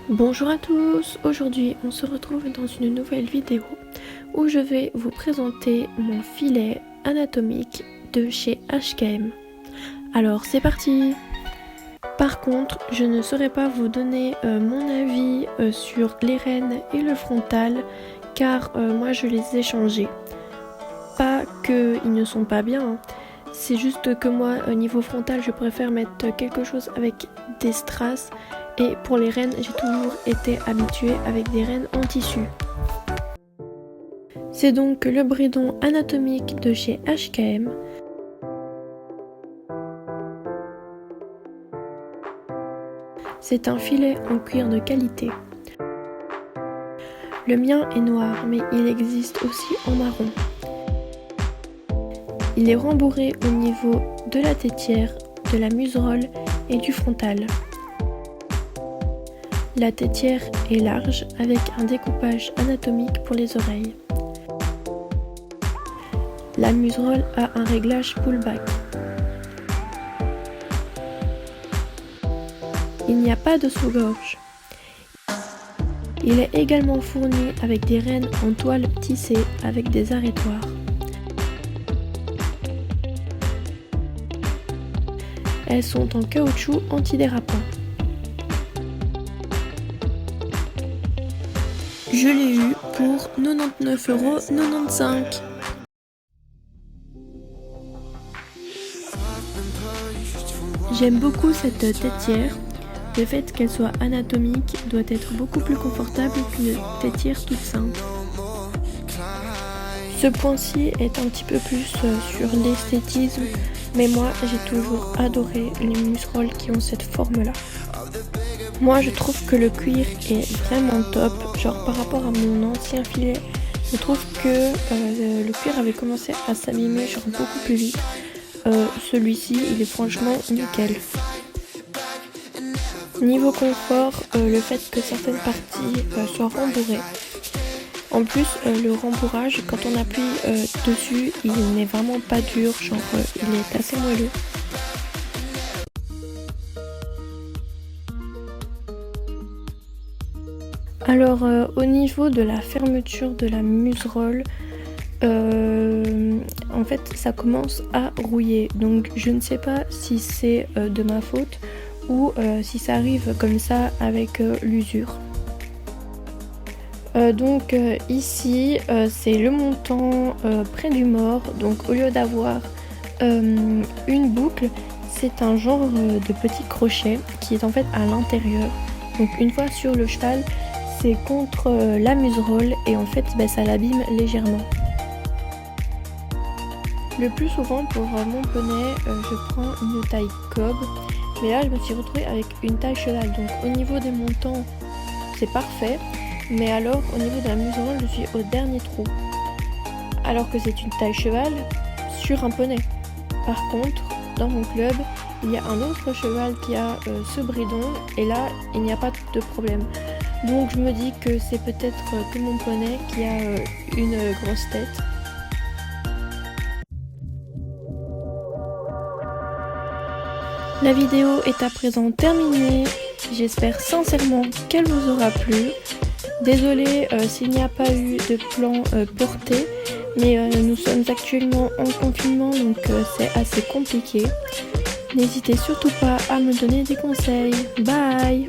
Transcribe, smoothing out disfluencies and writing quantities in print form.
Bonjour à tous, aujourd'hui on se retrouve dans une nouvelle vidéo où je vais vous présenter mon filet anatomique de chez HKM. Alors c'est parti! Par contre, je ne saurais pas vous donner mon avis sur les rênes et le frontal car moi je les ai changés. Pas qu'ils ne sont pas bien, hein. C'est juste que moi au niveau frontal je préfère mettre quelque chose avec des strass. Et pour les rênes, j'ai toujours été habituée avec des rênes en tissu. C'est donc le bridon anatomique de chez HKM. C'est un filet en cuir de qualité. Le mien est noir, mais il existe aussi en marron. Il est rembourré au niveau de la tétière, de la muserolle et du frontal. La tétière est large avec un découpage anatomique pour les oreilles. La muserolle a un réglage pullback. Il n'y a pas de sous-gorge. Il est également fourni avec des rênes en toile tissée avec des arrêtoirs. Elles sont en caoutchouc antidérapant. Je l'ai eu pour 99,95 €. J'aime beaucoup cette tétière. Le fait qu'elle soit anatomique doit être beaucoup plus confortable qu'une tétière toute simple. Ce point-ci est un petit peu plus sur l'esthétisme, mais moi j'ai toujours adoré les muserolles qui ont cette forme-là. Moi je trouve que le cuir est vraiment top, genre par rapport à mon ancien filet, je trouve que le cuir avait commencé à s'abîmer genre beaucoup plus vite. Celui-ci il est franchement nickel. Niveau confort, le fait que certaines parties soient rembourrées. En plus le rembourrage, quand on appuie dessus, il n'est vraiment pas dur, genre il est assez moelleux. Alors au niveau de la fermeture de la muserolle, en fait ça commence à rouiller, donc je ne sais pas si c'est de ma faute ou si ça arrive comme ça avec l'usure. Donc ici c'est le montant près du mort, donc au lieu d'avoir une boucle, c'est un genre de petit crochet qui est en fait à l'intérieur. Donc une fois sur le cheval, c'est contre la muserolle et en fait ça l'abîme légèrement. Le plus souvent pour mon poney, je prends une taille cob, mais là je me suis retrouvée avec une taille cheval, donc au niveau des montants c'est parfait, mais alors au niveau de la muserolle je suis au dernier trou, alors que c'est une taille cheval sur un poney. Par contre dans mon club il y a un autre cheval qui a ce bridon et là il n'y a pas de problème. Donc je me dis que c'est peut-être que mon poney qui a une grosse tête. La vidéo est à présent terminée. J'espère sincèrement qu'elle vous aura plu. Désolée s'il n'y a pas eu de plan porté, mais nous sommes actuellement en confinement donc c'est assez compliqué. N'hésitez surtout pas à me donner des conseils. Bye!